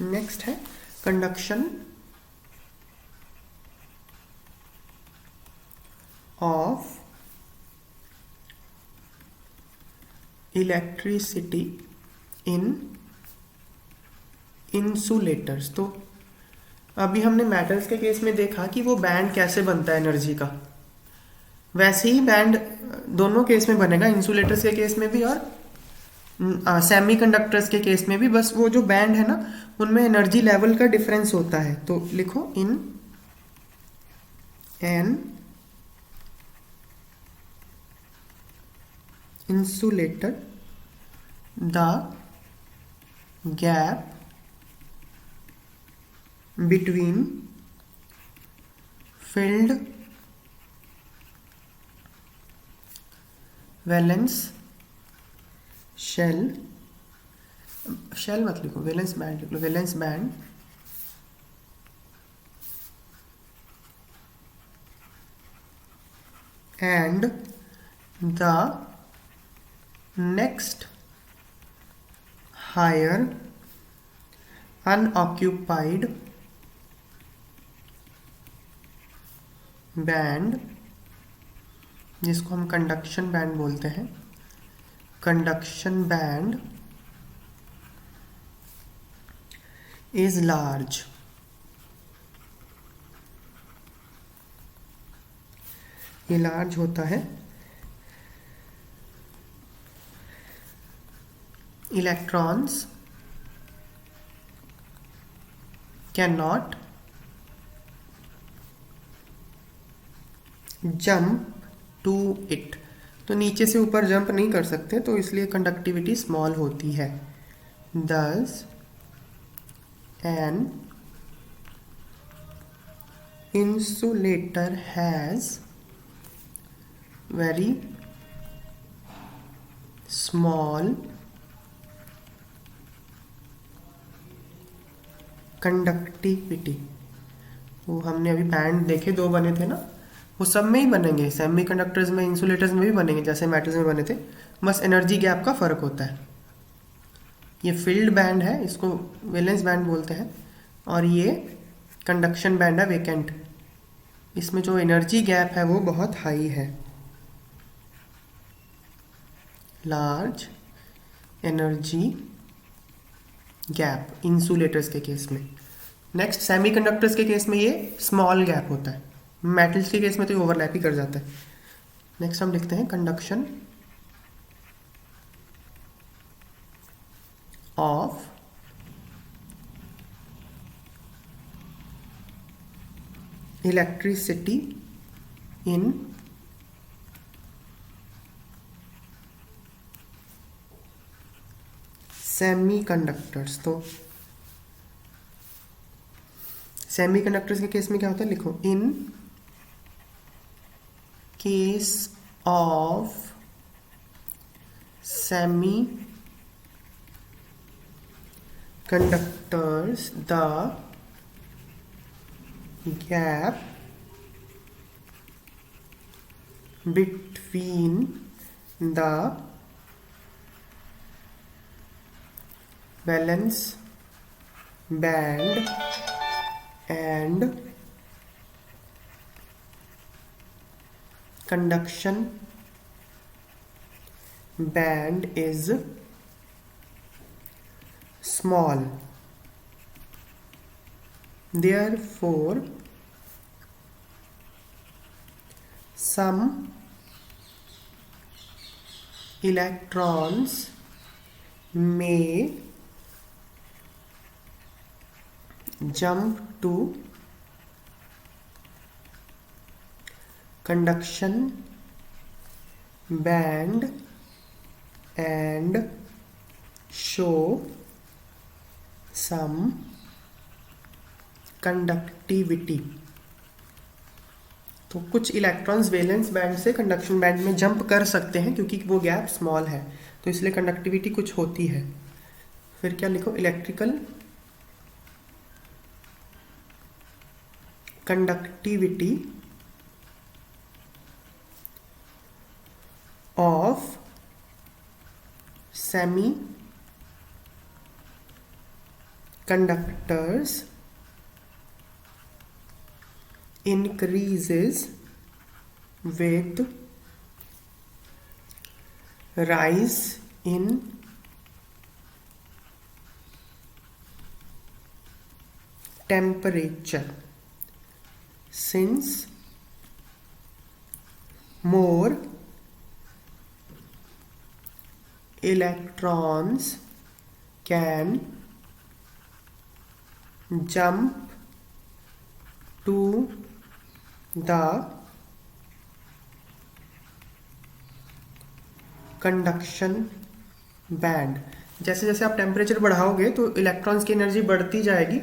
Next है conduction of electricity in insulators. तो अभी हमने मेटल्स के केस में देखा कि वो बैंड कैसे बनता है एनर्जी का, वैसे ही बैंड दोनों केस में बनेगा, इंसुलेटर्स के केस में भी और सेमी कंडक्टर्स के केस में भी। बस वो जो बैंड है ना, उनमें एनर्जी लेवल का डिफरेंस होता है। तो लिखो in an insulator the gap between filled valence shell, shell मत लिखो, वैलेंस बैंड लिख लो, valence band and the next higher unoccupied band, जिसको हम कंडक्शन बैंड बोलते हैं। Conduction band is large. ये लार्ज होता है। Electrons can not jump to it. तो नीचे से ऊपर जंप नहीं कर सकते, तो इसलिए कंडक्टिविटी स्मॉल होती है। दस N insulator has very small conductivity। वो हमने अभी बैंड देखे, दो बने थे ना, वो सब में ही बनेंगे, सेमी कंडक्टर्स में, इंसुलेटर्स में भी बनेंगे जैसे मेटल्स में बने थे, बस एनर्जी गैप का फ़र्क होता है। ये फील्ड बैंड है, इसको वैलेंस बैंड बोलते हैं, और ये कंडक्शन बैंड है वेकेंट। इसमें जो एनर्जी गैप है वो बहुत हाई है। लार्ज एनर्जी गैप इंसुलेटर्स के केस में। नेक्स्ट सेमीकंडक्टर्स के केस में ये स्मॉल गैप होता है। मेटल्स के केस में तो ये ओवरलैप ही कर जाता है। नेक्स्ट हम लिखते हैं conduction of electricity in semiconductors. तो सेमीकंडक्टर्स के केस में क्या होता है, लिखो in case of semi conductors the gap between the valence band and conduction band is small. Therefore, some electrons may jump to conduction band and show some conductivity. तो कुछ electrons valence band से conduction band में jump कर सकते हैं क्योंकि वो gap small है, तो इसलिए कंडक्टिविटी कुछ होती है। फिर क्या लिखो, electrical conductivity of semi conductors increases with rise in temperature, since more electrons can jump to the conduction band. जैसे जैसे आप टेम्परेचर बढ़ाओगे तो इलेक्ट्रॉन्स की एनर्जी बढ़ती जाएगी,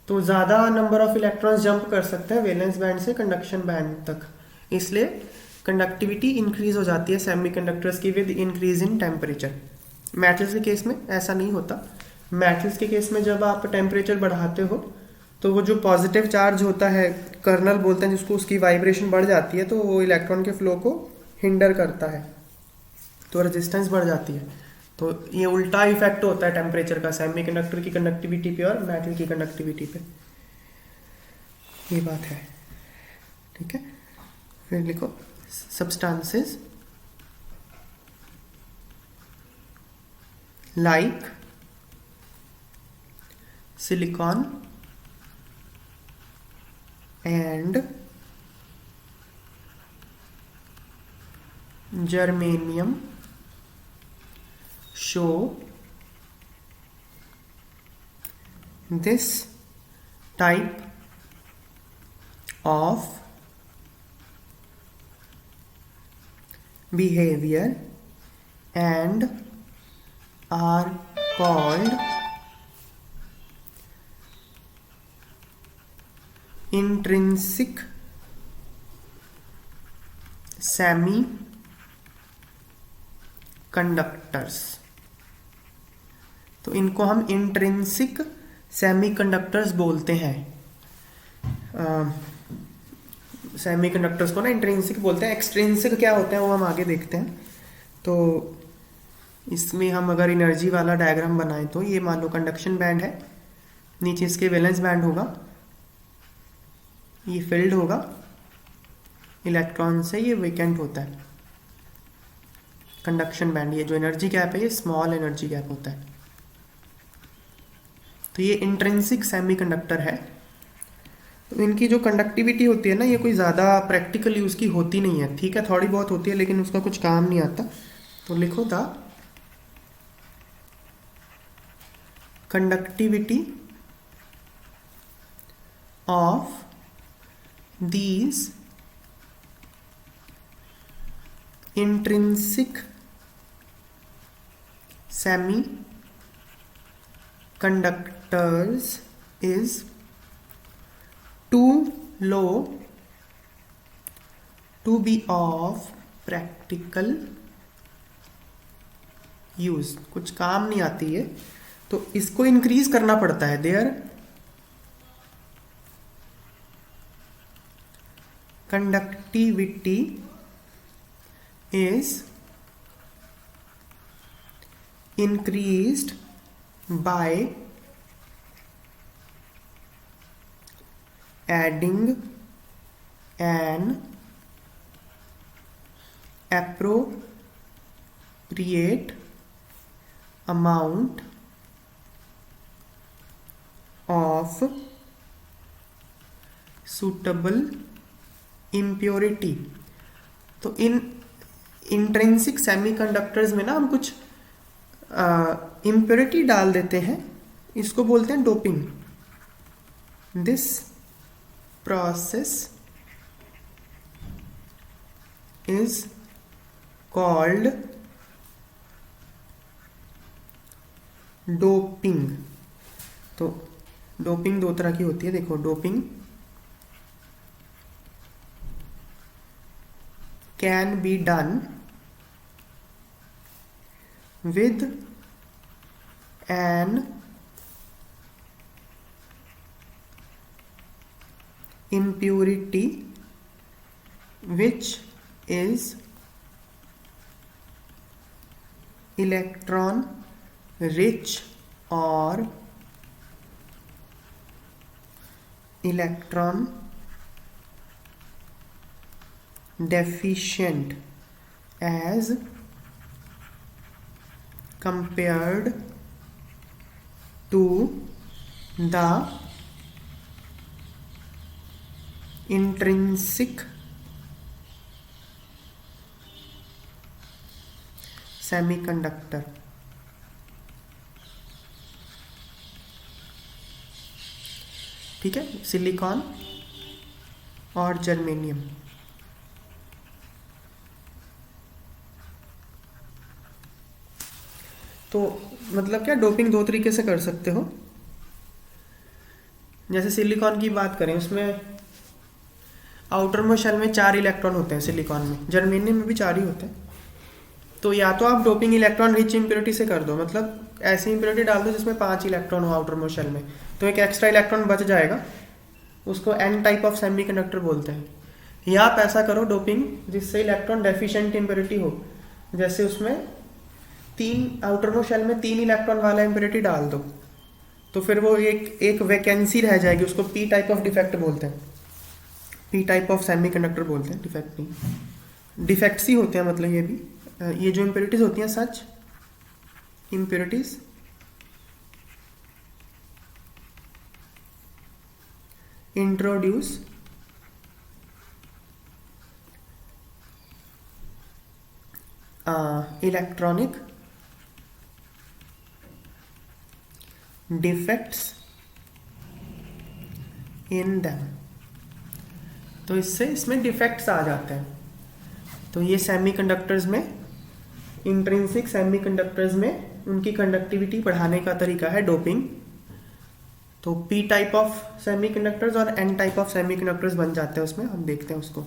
तो ज़्यादा नंबर ऑफ इलेक्ट्रॉन्स जंप कर सकते हैं वैलेंस बैंड से कंडक्शन बैंड तक, इसलिए कंडक्टिविटी इंक्रीज हो जाती है सेमीकंडक्टर्स की with increase in temperature. Metals के केस में ऐसा नहीं होता। मेटल्स के केस में जब आप टेम्परेचर बढ़ाते हो तो वो जो पॉजिटिव चार्ज होता है, कर्नल बोलते हैं जिसको, उसकी वाइब्रेशन बढ़ जाती है, तो वो इलेक्ट्रॉन के फ्लो को हिंडर करता है, तो रेजिस्टेंस बढ़ जाती है। तो ये उल्टा इफेक्ट होता है टेम्परेचर का सेमीकंडक्टर की कंडक्टिविटी पे और मेटल की कंडक्टिविटी पे। ये बात है, ठीक है। फिर लिखो substances like silicon and germanium show this type of behavior and are called intrinsic semi conductors. तो इनको हम इंट्रिंसिक सेमीकंडक्टर्स बोलते हैं। सेमीकंडक्टर्स को ना इंट्रिंसिक बोलते हैं। एक्सट्रिंसिक क्या होते हैं वो हम आगे देखते हैं। तो इसमें हम अगर एनर्जी वाला डायग्राम बनाएं तो ये मान लो कंडक्शन बैंड है, नीचे इसके वैलेंस बैंड होगा, ये फिल्ड होगा इलेक्ट्रॉन से, ये वेकेंट होता है कंडक्शन बैंड। ये जो एनर्जी गैप है ये स्मॉल एनर्जी गैप होता है। तो ये इंट्रिंसिक सेमीकंडक्टर है। तो इनकी जो कंडक्टिविटी होती है ना, ये कोई ज़्यादा प्रैक्टिकल यूज़ की होती नहीं है, ठीक है, थोड़ी बहुत होती है लेकिन उसका कुछ काम नहीं आता। तो लिखो था conductivity of these intrinsic semiconductors is too low to be of practical use। कुछ काम नहीं आती है तो इसको इंक्रीज करना पड़ता है। Their conductivity is increased by adding an appropriate amount of suitable impurity। तो इन इंट्रिंसिक सेमीकंडक्टर्स में ना हम कुछ इम्प्योरिटी डाल देते हैं, इसको बोलते हैं doping. This process is called doping. तो डोपिंग दो तरह की होती है, देखो doping can be done with an impurity which is electron rich or electron deficient as compared to the intrinsic semiconductor. ठीक है, सिलिकॉन और जर्मेनियम। तो मतलब क्या, डोपिंग दो तरीके से कर सकते हो। जैसे सिलिकॉन की बात करें, उसमें आउटर मोस्ट शेल में 4 इलेक्ट्रॉन होते हैं सिलिकॉन में, जर्मेनियम में भी 4 ही होते हैं। तो या तो आप डोपिंग इलेक्ट्रॉन रिच इम्प्योरिटी से कर दो, मतलब ऐसी इम्प्योरिटी डाल दो जिसमें 5 इलेक्ट्रॉन हो आउटर मोस्ट शेल में, तो एक एक्स्ट्रा इलेक्ट्रॉन बच जाएगा, उसको एन टाइप ऑफ सेमीकंडक्टर बोलते हैं। या आप ऐसा करो डोपिंग जिससे इलेक्ट्रॉन डेफिशिएंट इम्प्योरिटी हो, जैसे उसमें 3 आउटर मोस्ट शेल में 3 इलेक्ट्रॉन वाला इम्प्योरिटी डाल दो, तो फिर वो एक वैकेंसी रह जाएगी, उसको पी टाइप ऑफ डिफेक्ट बोलते हैं, पी टाइप ऑफ सेमीकंडक्टर बोलते हैं, डिफेक्ट नहीं, डिफेक्ट्स ही होते हैं। मतलब ये भी, ये जो इम्प्योरिटीज होती हैं, such impurities introduce electronic defects in them. तो इससे इसमें डिफेक्ट्स आ जाते हैं। तो ये सेमीकंडक्टर्स में, इंट्रिंसिक सेमीकंडक्टर्स में उनकी कंडक्टिविटी बढ़ाने का तरीका है डोपिंग। तो पी टाइप ऑफ सेमीकंडक्टर्स और एन टाइप ऑफ सेमीकंडक्टर्स बन जाते हैं उसमें, हम देखते हैं उसको।